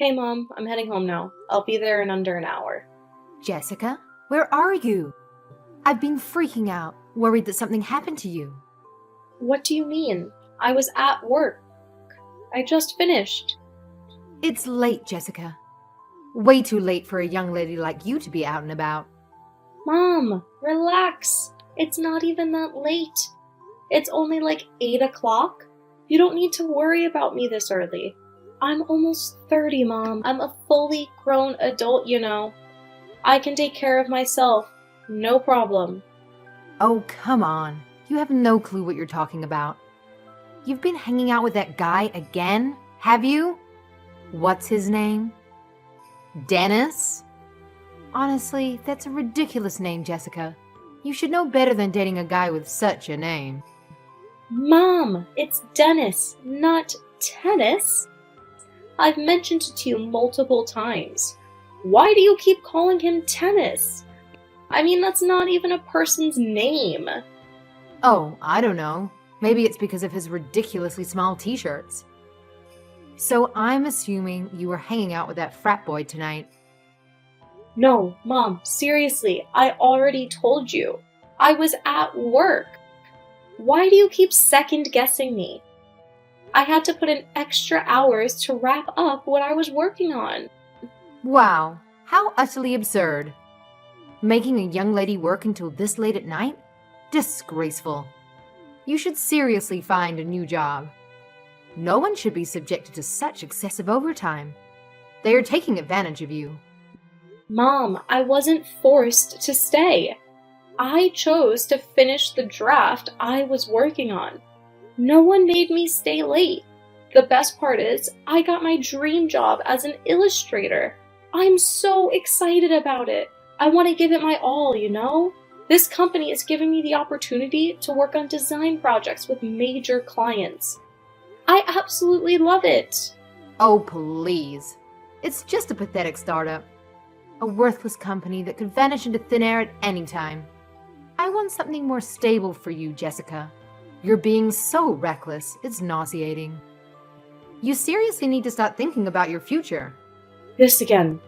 Hey, Mom, I'm heading home now. I'll be there in under an hour. Jessica, where are you? I've been freaking out, worried that something happened to you. What do you mean? I was at work. I just finished. It's late, Jessica. Way too late for a young lady like you to be out and about. Mom, relax. It's not even that late. It's only like 8 o'clock. You don't need to worry about me this early. I'm almost 30, Mom. I'm a fully grown adult, you know. I can take care of myself. No problem. Oh, come on. You have no clue what you're talking about. You've been hanging out with that guy again, have you? What's his name? Dennis? Honestly, that's a ridiculous name, Jessica. You should know better than dating a guy with such a name. Mom, it's Dennis, not tennis. I've mentioned it to you multiple times. Why do you keep calling him Tennis? I mean, that's not even a person's name. Oh, I don't know. Maybe it's because of his ridiculously small t-shirts. So I'm assuming you were hanging out with that frat boy tonight. No, Mom, seriously, I already told you. I was at work. Why do you keep second-guessing me? I had to put in extra hours to wrap up what I was working on. Wow, how utterly absurd. Making a young lady work until this late at night? Disgraceful. You should seriously find a new job. No one should be subjected to such excessive overtime. They are taking advantage of you. Mom, I wasn't forced to stay. I chose to finish the draft I was working on. No one made me stay late. The best part is, I got my dream job as an illustrator. I'm so excited about it. I want to give it my all, you know? This company is giving me the opportunity to work on design projects with major clients. I absolutely love it. Oh, please. It's just a pathetic startup. A worthless company that could vanish into thin air at any time. I want something more stable for you, Jessica. You're being so reckless, it's nauseating. You seriously need to start thinking about your future. This again.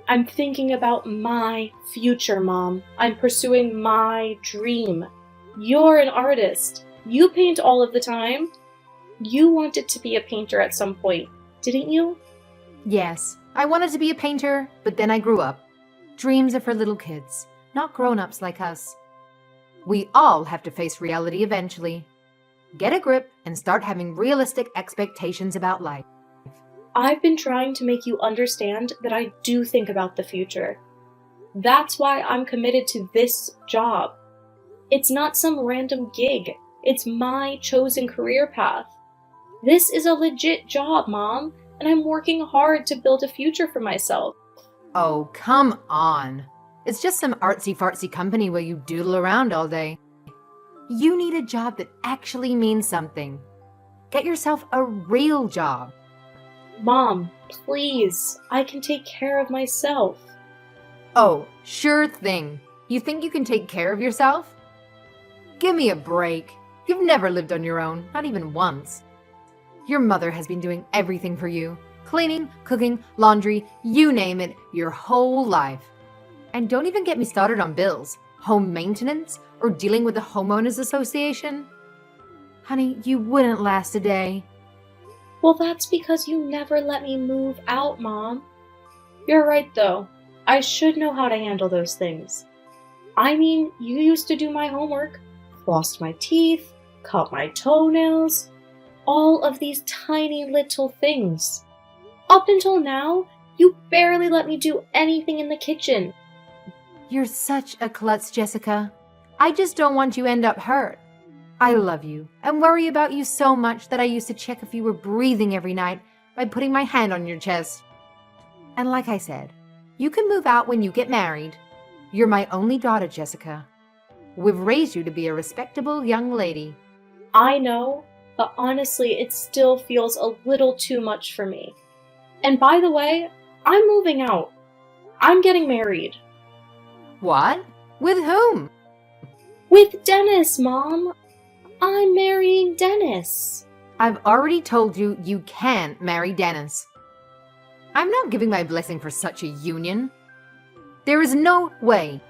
I'm thinking about my future, Mom. I'm pursuing my dream. You're an artist. You paint all of the time. You wanted to be a painter at some point, didn't you? Yes, I wanted to be a painter, but then I grew up. Dreams are for little kids, not grown-ups like us. We all have to face reality eventually. Get a grip and start having realistic expectations about life. I've been trying to make you understand that I do think about the future. That's why I'm committed to this job. It's not some random gig. It's my chosen career path. This is a legit job, Mom, and I'm working hard to build a future for myself. Oh, come on. It's just some artsy-fartsy company where you doodle around all day. You need a job that actually means something. Get yourself a real job. Mom, please, I can take care of myself. Oh, sure thing. You think you can take care of yourself? Give me a break. You've never lived on your own, not even once. Your mother has been doing everything for you. Cleaning, cooking, laundry, you name it, your whole life. And don't even get me started on bills, home maintenance, or dealing with the homeowners association. Honey, you wouldn't last a day. Well, that's because you never let me move out, Mom. You're right, though. I should know how to handle those things. I mean, you used to do my homework, flossed my teeth, cut my toenails, all of these tiny little things. Up until now, you barely let me do anything in the kitchen. You're such a klutz, Jessica. I just don't want you to end up hurt. I love you and worry about you so much that I used to check if you were breathing every night by putting my hand on your chest. And like I said, you can move out when you get married. You're my only daughter, Jessica. We've raised you to be a respectable young lady. I know, but honestly, it still feels a little too much for me. And by the way, I'm moving out. I'm getting married. What? With whom? With Dennis, Mom. I'm marrying Dennis. I've already told you you can't marry Dennis. I'm not giving my blessing for such a union. There is no way.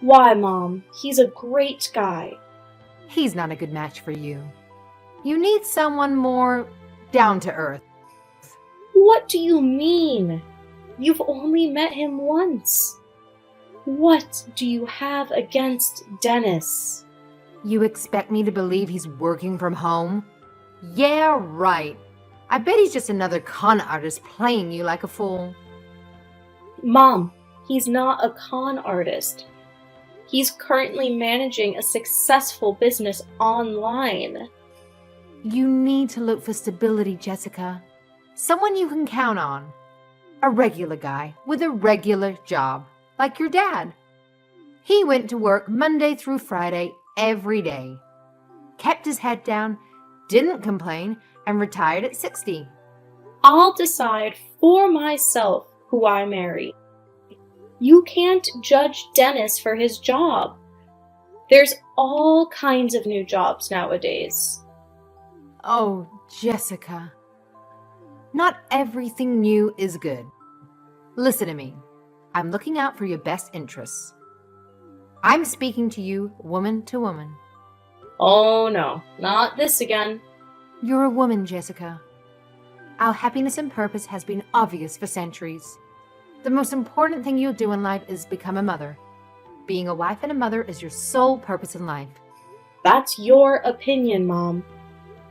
Why, Mom? He's a great guy. He's not a good match for you. You need someone more down to earth. What do you mean? You've only met him once. What do you have against Dennis? You expect me to believe he's working from home? Yeah, right. I bet he's just another con artist playing you like a fool. Mom, he's not a con artist. He's currently managing a successful business online. You need to look for stability, Jessica. Someone you can count on. A regular guy with a regular job, like your dad. He went to work Monday through Friday every day. Kept his head down, didn't complain, and retired at 60. I'll decide for myself who I marry. You can't judge Dennis for his job. There's all kinds of new jobs nowadays. Oh, Jessica. Not everything new is good. Listen to me. I'm looking out for your best interests. I'm speaking to you woman to woman. Oh no, not this again. You're a woman, Jessica. Our happiness and purpose has been obvious for centuries. The most important thing you'll do in life is become a mother. Being a wife and a mother is your sole purpose in life. That's your opinion, Mom.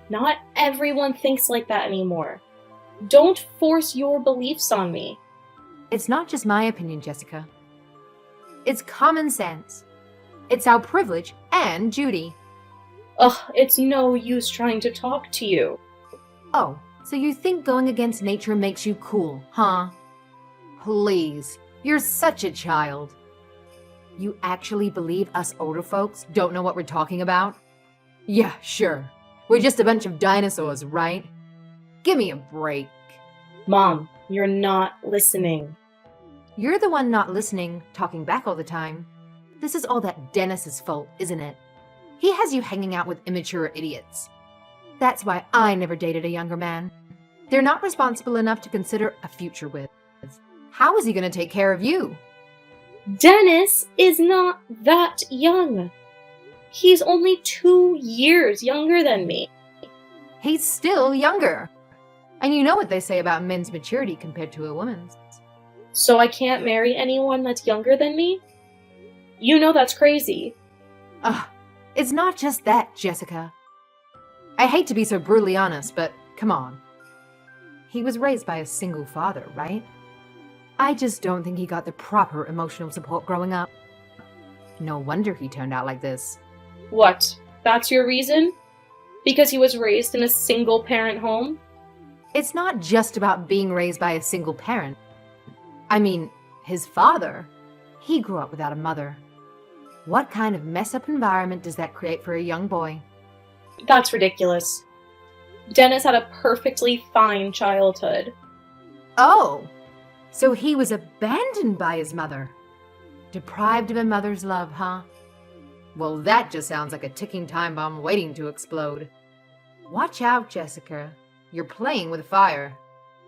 Not everyone thinks like that anymore. Don't force your beliefs on me. It's not just my opinion, Jessica. It's common sense. It's our privilege and duty. Ugh, it's no use trying to talk to you. Oh, so you think going against nature makes you cool, huh? Please, you're such a child. You actually believe us older folks don't know what we're talking about? Yeah, sure. We're just a bunch of dinosaurs, right? Give me a break. Mom, you're not listening. You're the one not listening, talking back all the time. This is all that Dennis's fault, isn't it? He has you hanging out with immature idiots. That's why I never dated a younger man. They're not responsible enough to consider a future with. How is he going to take care of you? Dennis is not that young. He's only 2 years younger than me. He's still younger. And you know what they say about men's maturity compared to a woman's. So I can't marry anyone that's younger than me? You know that's crazy. Ugh, it's not just that, Jessica. I hate to be so brutally honest, but come on. He was raised by a single father, right? I just don't think he got the proper emotional support growing up. No wonder he turned out like this. What? That's your reason? Because he was raised in a single-parent home? It's not just about being raised by a single parent. I mean, his father, he grew up without a mother. What kind of mess-up environment does that create for a young boy? That's ridiculous. Dennis had a perfectly fine childhood. Oh, so he was abandoned by his mother. Deprived of a mother's love, huh? Well, that just sounds like a ticking time bomb waiting to explode. Watch out, Jessica. You're playing with fire.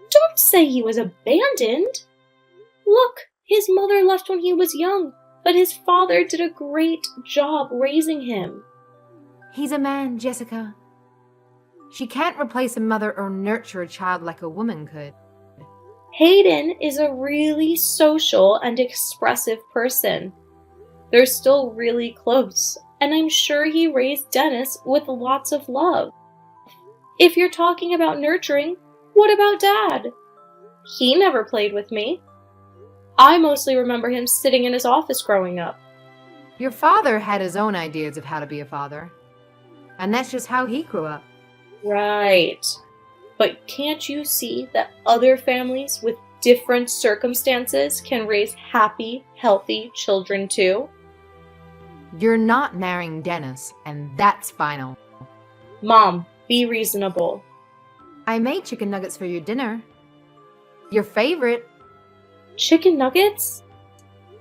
Don't say he was abandoned. Look, his mother left when he was young, but his father did a great job raising him. He's a man, Jessica. She can't replace a mother or nurture a child like a woman could. Hayden is a really social and expressive person. They're still really close, and I'm sure he raised Dennis with lots of love. If you're talking about nurturing, what about Dad? He never played with me. I mostly remember him sitting in his office growing up. Your father had his own ideas of how to be a father. And that's just how he grew up. Right. But can't you see that other families with different circumstances can raise happy, healthy children too? You're not marrying Dennis, and that's final. Mom, be reasonable. I made chicken nuggets for your dinner. Your favorite. Chicken nuggets?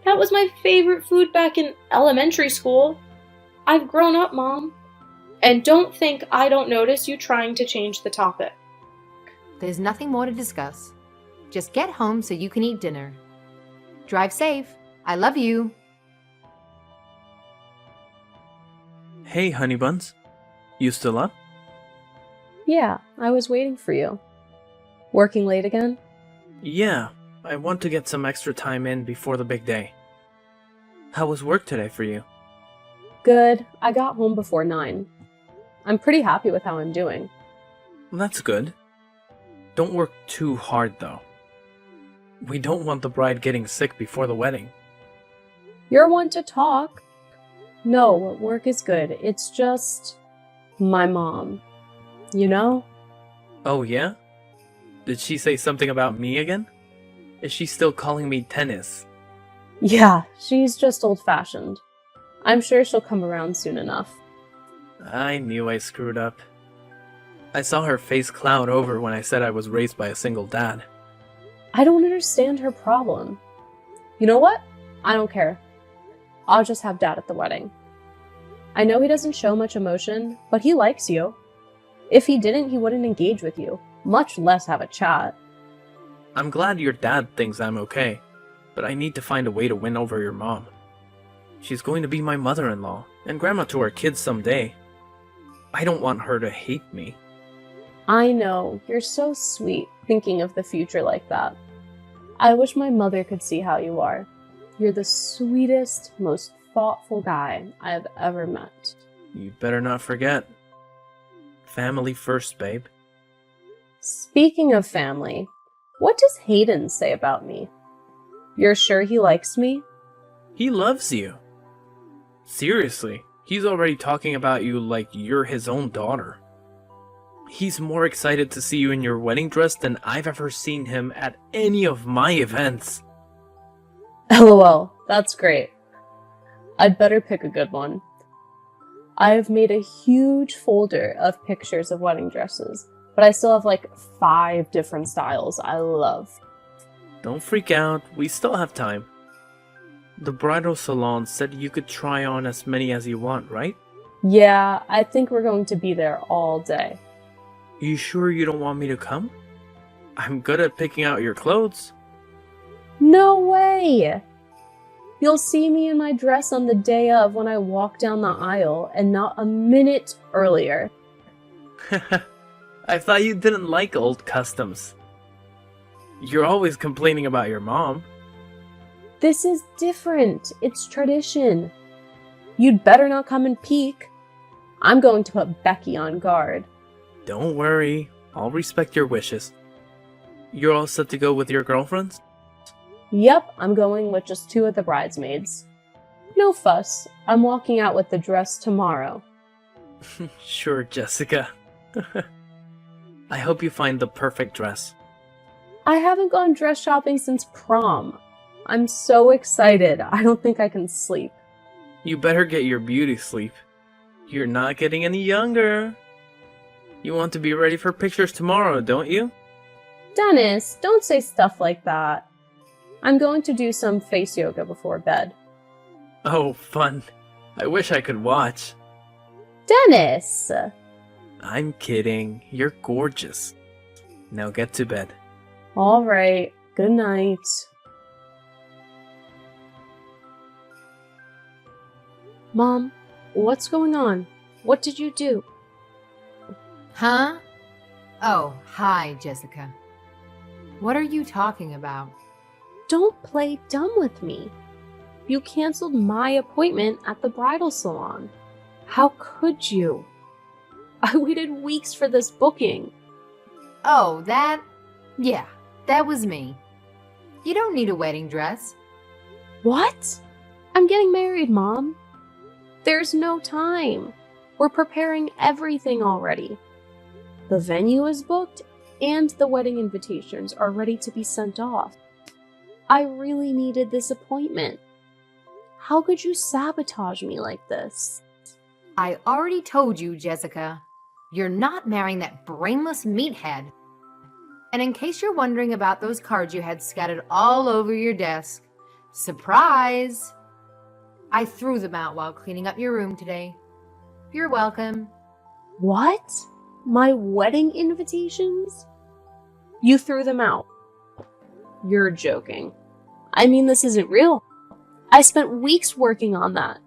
That was my favorite food back in elementary school. I've grown up, Mom. And don't think I don't notice you trying to change the topic. There's nothing more to discuss. Just get home so you can eat dinner. Drive safe. I love you. Hey, honey buns. You still up? Yeah, I was waiting for you. Working late again? Yeah, I want to get some extra time in before the big day. How was work today for you? Good. I got home before 9. I'm pretty happy with how I'm doing. That's good. Don't work too hard, though. We don't want the bride getting sick before the wedding. You're one to talk. No, work is good. It's just my mom. You know? Oh, yeah? Did she say something about me again? Is she still calling me tennis? Yeah, she's just old-fashioned. I'm sure she'll come around soon enough. I knew I screwed up. I saw her face cloud over when I said I was raised by a single dad. I don't understand her problem. You know what? I don't care. I'll just have Dad at the wedding. I know he doesn't show much emotion, but he likes you. If he didn't, he wouldn't engage with you, much less have a chat. I'm glad your dad thinks I'm okay, but I need to find a way to win over your mom. She's going to be my mother-in-law and grandma to our kids someday. I don't want her to hate me. I know, you're so sweet thinking of the future like that. I wish my mother could see how you are. You're the sweetest, most thoughtful guy I have ever met. You better not forget. Family first, babe. Speaking of family, what does Hayden say about me? You're sure he likes me? He loves you. Seriously, he's already talking about you like you're his own daughter. He's more excited to see you in your wedding dress than I've ever seen him at any of my events. LOL, that's great. I'd better pick a good one. I have made a huge folder of pictures of wedding dresses, but I still have like 5 different styles I love. Don't freak out, we still have time. The bridal salon said you could try on as many as you want, right? Yeah, I think we're going to be there all day. You sure you don't want me to come? I'm good at picking out your clothes. No way! You'll see me in my dress on the day of when I walk down the aisle and not a minute earlier. I thought you didn't like old customs. You're always complaining about your mom. This is different. It's tradition. You'd better not come and peek. I'm going to put Becky on guard. Don't worry, I'll respect your wishes. You're all set to go with your girlfriends? Yep, I'm going with just 2 of the bridesmaids. No fuss. I'm walking out with the dress tomorrow. Sure, Jessica. I hope you find the perfect dress. I haven't gone dress shopping since prom. I'm so excited. I don't think I can sleep. You better get your beauty sleep. You're not getting any younger. You want to be ready for pictures tomorrow, don't you? Dennis, don't say stuff like that. I'm going to do some face yoga before bed. Oh, fun. I wish I could watch. Dennis! I'm kidding. You're gorgeous. Now get to bed. All right. Good night. Mom, what's going on? What did you do? Huh? Oh, hi, Jessica. What are you talking about? Don't play dumb with me. You canceled my appointment at the bridal salon. How could you? I waited weeks for this booking. Oh, that? Yeah, that was me. You don't need a wedding dress. What? I'm getting married, Mom. There's no time. We're preparing everything already. The venue is booked, and the wedding invitations are ready to be sent off. I really needed this appointment. How could you sabotage me like this? I already told you, Jessica. You're not marrying that brainless meathead. And in case you're wondering about those cards you had scattered all over your desk, surprise! I threw them out while cleaning up your room today. You're welcome. What? My wedding invitations? You threw them out. You're joking. I mean, this isn't real. I spent weeks working on that.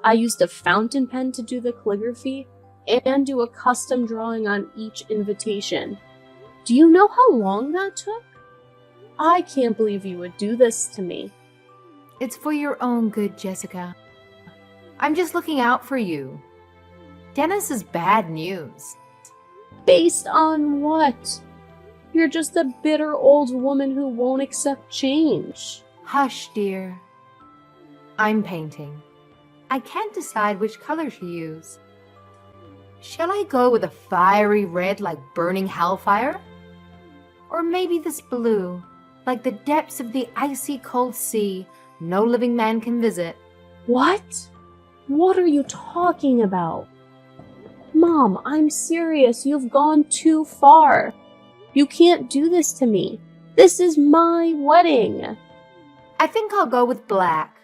I used a fountain pen to do the calligraphy and do a custom drawing on each invitation. Do you know how long that took? I can't believe you would do this to me. It's for your own good, Jessica. I'm just looking out for you. Dennis is bad news. Based on what? You're just a bitter old woman who won't accept change. Hush, dear. I'm painting. I can't decide which color to use. Shall I go with a fiery red like burning hellfire? Or maybe this blue, like the depths of the icy cold sea no living man can visit? What? What are you talking about? Mom, I'm serious. You've gone too far. You can't do this to me. This is my wedding. I think I'll go with black,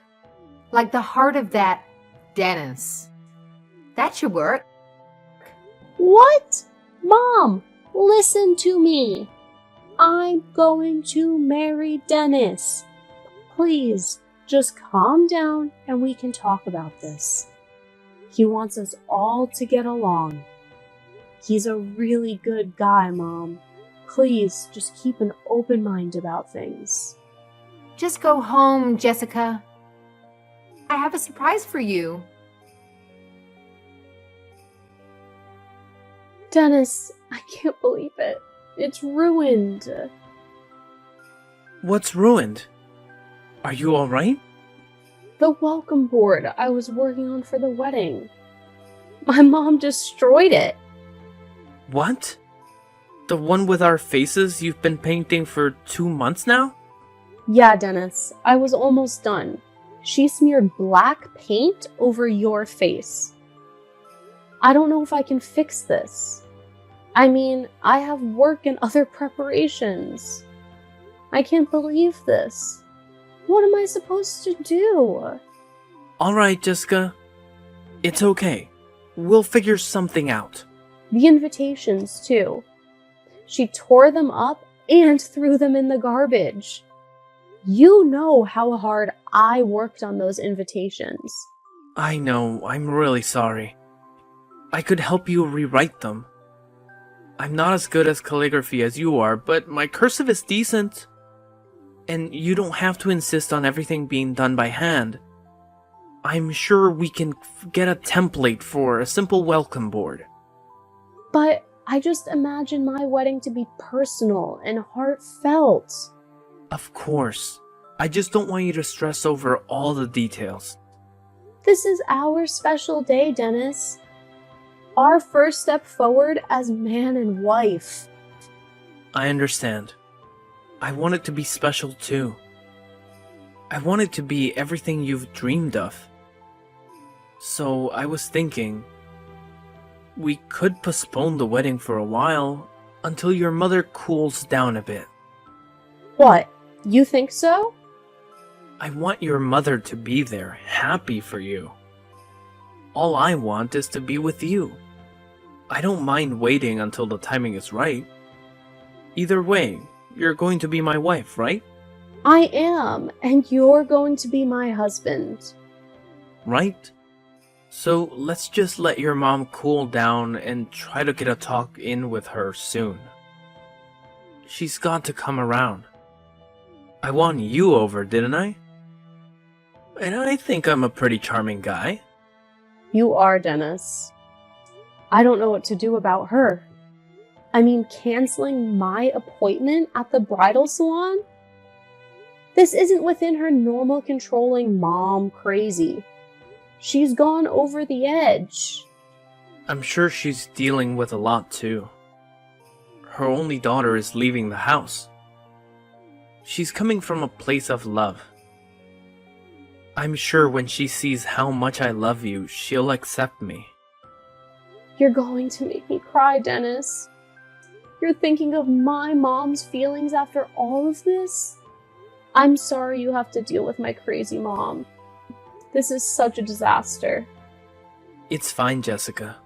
like the heart of that Dennis. That should work. What? Mom, listen to me. I'm going to marry Dennis. Please, just calm down and we can talk about this. He wants us all to get along. He's a really good guy, Mom. Please, just keep an open mind about things. Just go home, Jessica. I have a surprise for you. Dennis, I can't believe it. It's ruined. What's ruined? Are you alright? The welcome board I was working on for the wedding. My mom destroyed it. What? The one with our faces you've been painting for 2 months now? Yeah, Dennis, I was almost done. She smeared black paint over your face. I don't know if I can fix this. I mean, I have work and other preparations. I can't believe this. What am I supposed to do? Alright, Jessica. It's okay. We'll figure something out. The invitations, too. She tore them up and threw them in the garbage. You know how hard I worked on those invitations. I know, I'm really sorry. I could help you rewrite them. I'm not as good as calligraphy as you are, but my cursive is decent. And you don't have to insist on everything being done by hand. I'm sure we can get a template for a simple welcome board. But I just imagine my wedding to be personal and heartfelt. Of course. I just don't want you to stress over all the details. This is our special day, Dennis. Our first step forward as man and wife. I understand. I want it to be special too. I want it to be everything you've dreamed of. So I was thinking, we could postpone the wedding for a while until your mother cools down a bit. What? You think so? I want your mother to be there, happy for you. All I want is to be with you. I don't mind waiting until the timing is right. Either way, you're going to be my wife, right? I am, and you're going to be my husband. Right? So let's just let your mom cool down and try to get a talk in with her soon. She's got to come around. I won you over, didn't I? And I think I'm a pretty charming guy. You are, Dennis. I don't know what to do about her. I mean, canceling my appointment at the bridal salon? This isn't within her normal controlling mom crazy. She's gone over the edge. I'm sure she's dealing with a lot too. Her only daughter is leaving the house. She's coming from a place of love. I'm sure when she sees how much I love you, she'll accept me. You're going to make me cry, Dennis. You're thinking of my mom's feelings after all of this? I'm sorry you have to deal with my crazy mom. This is such a disaster. It's fine, Jessica.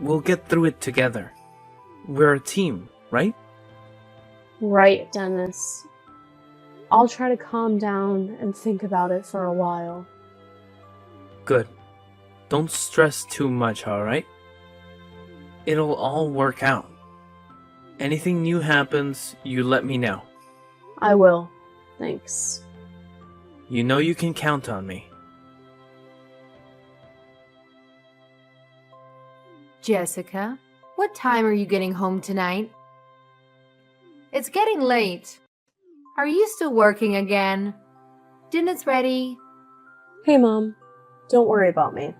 We'll get through it together. We're a team, right? Right, Dennis. I'll try to calm down and think about it for a while. Good. Don't stress too much, alright? It'll all work out. Anything new happens, you let me know. I will. Thanks. You know you can count on me. Jessica, what time are you getting home tonight? It's getting late. Are you still working again? Dinner's ready. Hey, Mom. Don't worry about me.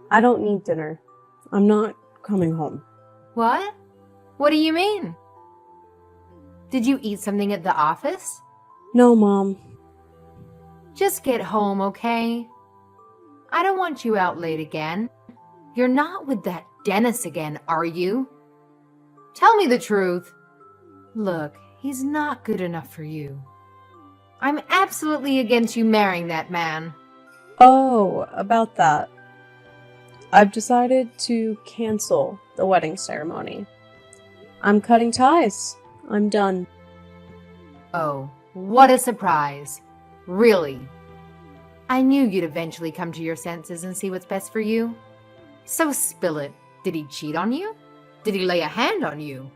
I don't need dinner. I'm not coming home. What? What do you mean? Did you eat something at the office? No, Mom. Just get home, okay? I don't want you out late again. You're not with that Dennis again, are you? Tell me the truth. Look, he's not good enough for you. I'm absolutely against you marrying that man. Oh, about that. I've decided to cancel the wedding ceremony. I'm cutting ties. I'm done. Oh, what a surprise. Really? I knew you'd eventually come to your senses and see what's best for you. So spill it. Did he cheat on you? Did he lay a hand on you?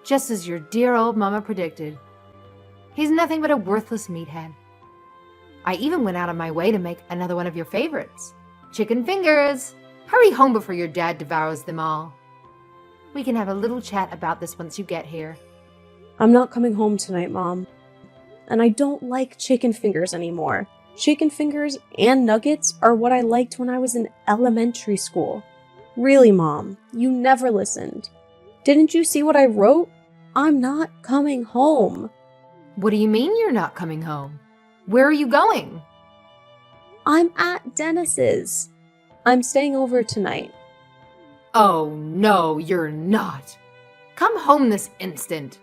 Just as your dear old mama predicted. He's nothing but a worthless meathead. I even went out of my way to make another one of your favorites. Chicken fingers! Hurry home before your dad devours them all. We can have a little chat about this once you get here. I'm not coming home tonight, Mom. And I don't like chicken fingers anymore. Chicken fingers and nuggets are what I liked when I was in elementary school. Really, Mom, you never listened. Didn't you see what I wrote? I'm not coming home. What do you mean you're not coming home? Where are you going? I'm at Dennis's. I'm staying over tonight. Oh, no, you're not. Come home this instant.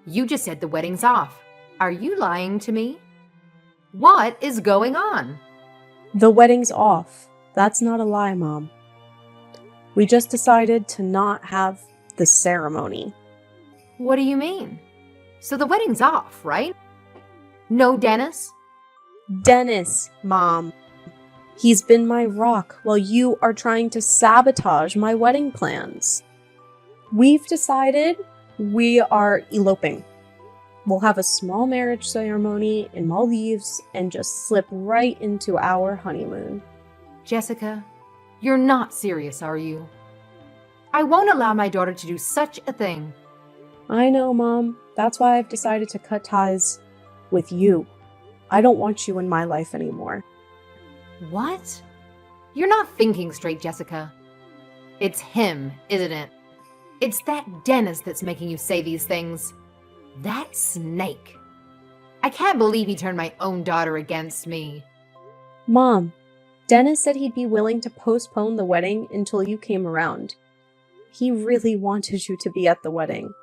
You just said the wedding's off. Are you lying to me? What is going on? The wedding's off. That's not a lie, Mom. We just decided to not have the ceremony. What do you mean? So the wedding's off, right? No Dennis? Dennis, Mom. He's been my rock while you are trying to sabotage my wedding plans. We've decided we are eloping. We'll have a small marriage ceremony in Maldives and just slip right into our honeymoon. Jessica, you're not serious, are you? I won't allow my daughter to do such a thing. I know, Mom. That's why I've decided to cut ties with you. I don't want you in my life anymore. What? You're not thinking straight, Jessica. It's him, isn't it? It's that Dennis that's making you say these things. That snake. I can't believe he turned my own daughter against me. Mom, Dennis said he'd be willing to postpone the wedding until you came around. He really wanted you to be at the wedding.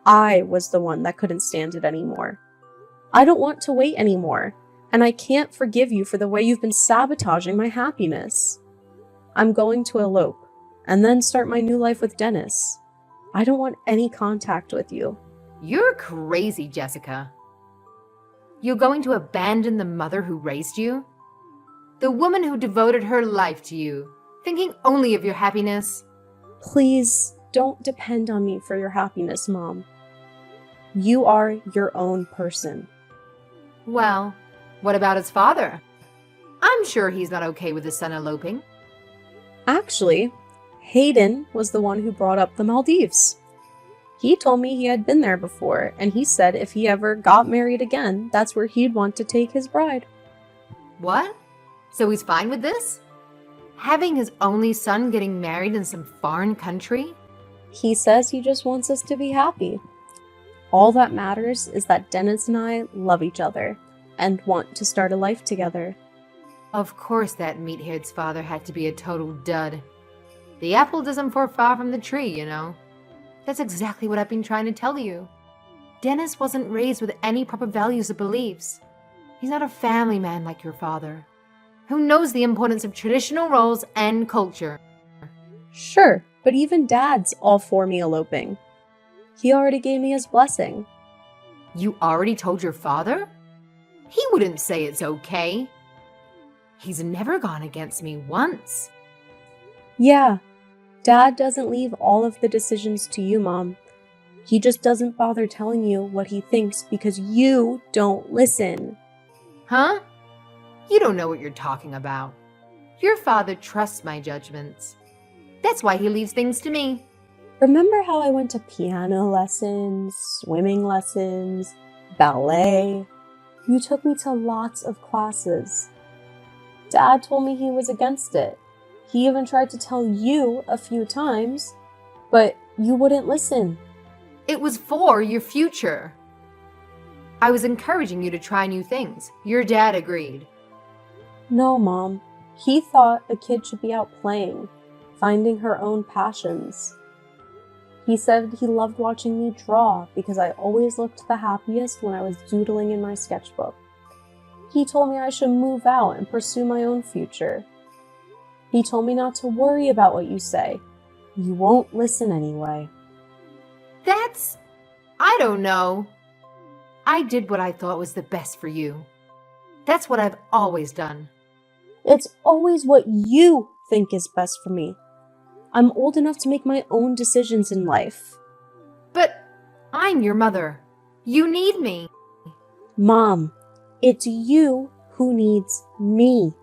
I was the one that couldn't stand it anymore. I don't want to wait anymore, and I can't forgive you for the way you've been sabotaging my happiness. I'm going to elope, and then start my new life with Dennis. I don't want any contact with you. You're crazy, Jessica. You're going to abandon the mother who raised you? The woman who devoted her life to you, thinking only of your happiness? Please don't depend on me for your happiness, Mom. You are your own person. Well, what about his father? I'm sure he's not okay with his son eloping. Actually, Hayden was the one who brought up the Maldives. He told me he had been there before, and he said if he ever got married again, that's where he'd want to take his bride. What? So he's fine with this? Having his only son getting married in some foreign country? He says he just wants us to be happy. All that matters is that Dennis and I love each other and want to start a life together. Of course that meathead's father had to be a total dud. The apple doesn't fall far from the tree, you know. That's exactly what I've been trying to tell you. Dennis wasn't raised with any proper values or beliefs. He's not a family man like your father, who knows the importance of traditional roles and culture. Sure, but even Dad's all for me eloping. He already gave me his blessing. You already told your father? He wouldn't say it's okay. He's never gone against me once. Yeah, Dad doesn't leave all of the decisions to you, Mom. He just doesn't bother telling you what he thinks because you don't listen. Huh? You don't know what you're talking about. Your father trusts my judgments. That's why he leaves things to me. Remember how I went to piano lessons, swimming lessons, ballet? You took me to lots of classes. Dad told me he was against it. He even tried to tell you a few times, but you wouldn't listen. It was for your future. I was encouraging you to try new things. Your dad agreed. No, Mom. He thought a kid should be out playing, finding her own passions. He said he loved watching me draw because I always looked the happiest when I was doodling in my sketchbook. He told me I should move out and pursue my own future. He told me not to worry about what you say. You won't listen anyway. I don't know. I did what I thought was the best for you. That's what I've always done. It's always what you think is best for me. I'm old enough to make my own decisions in life. But I'm your mother. You need me. Mom, it's you who needs me,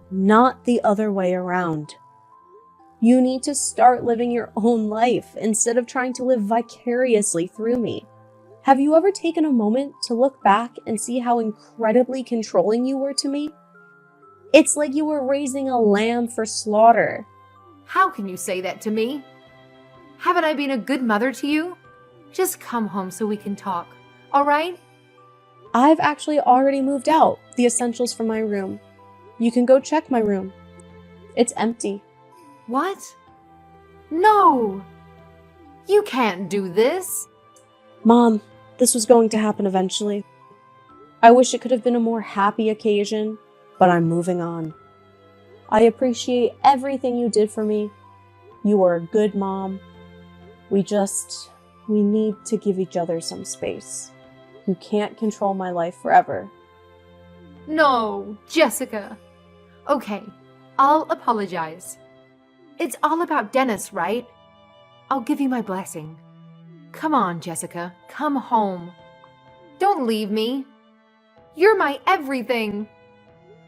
not the other way around. You need to start living your own life instead of trying to live vicariously through me. Have you ever taken a moment to look back and see how incredibly controlling you were to me? It's like you were raising a lamb for slaughter. How can you say that to me? Haven't I been a good mother to you? Just come home so we can talk, all right? I've actually already moved out the essentials from my room. You can go check my room. It's empty. What? No! You can't do this. Mom, this was going to happen eventually. I wish it could have been a more happy occasion, but I'm moving on. I appreciate everything you did for me. You were a good mom. We need to give each other some space. You can't control my life forever. No, Jessica. Okay, I'll apologize. It's all about Dennis, right? I'll give you my blessing. Come on, Jessica. Come home. Don't leave me. You're my everything.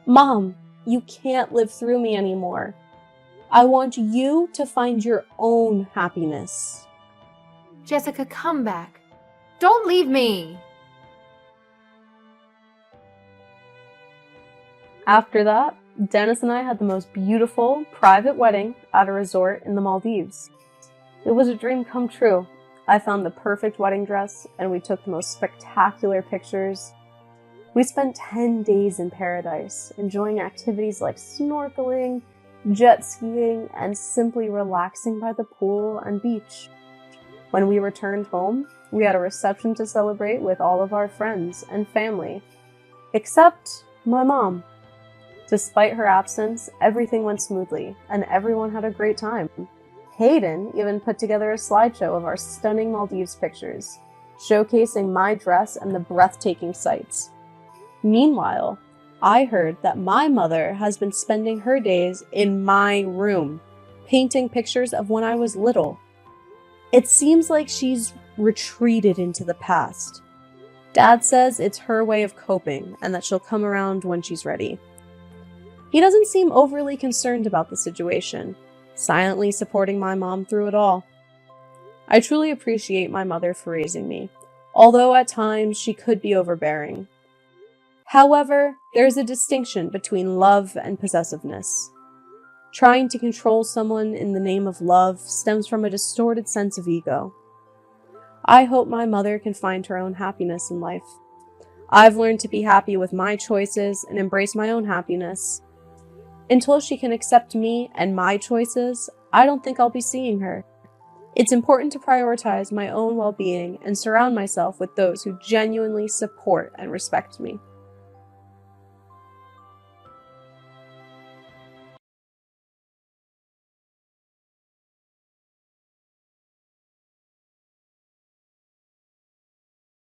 Mom, you can't live through me anymore. I want you to find your own happiness. Jessica, come back. Don't leave me. After that, Dennis and I had the most beautiful private wedding at a resort in the Maldives. It was a dream come true. I found the perfect wedding dress and we took the most spectacular pictures. We spent 10 days in paradise, enjoying activities like snorkeling, jet skiing, and simply relaxing by the pool and beach. When we returned home, we had a reception to celebrate with all of our friends and family, except my mom. Despite her absence, everything went smoothly, and everyone had a great time. Hayden even put together a slideshow of our stunning Maldives pictures, showcasing my dress and the breathtaking sights. Meanwhile, I heard that my mother has been spending her days in my room, painting pictures of when I was little. It seems like she's retreated into the past. Dad says it's her way of coping and that she'll come around when she's ready. He doesn't seem overly concerned about the situation, silently supporting my mom through it all. I truly appreciate my mother for raising me, although at times she could be overbearing. However, there's a distinction between love and possessiveness. Trying to control someone in the name of love stems from a distorted sense of ego. I hope my mother can find her own happiness in life. I've learned to be happy with my choices and embrace my own happiness. Until she can accept me and my choices, I don't think I'll be seeing her. It's important to prioritize my own well-being and surround myself with those who genuinely support and respect me.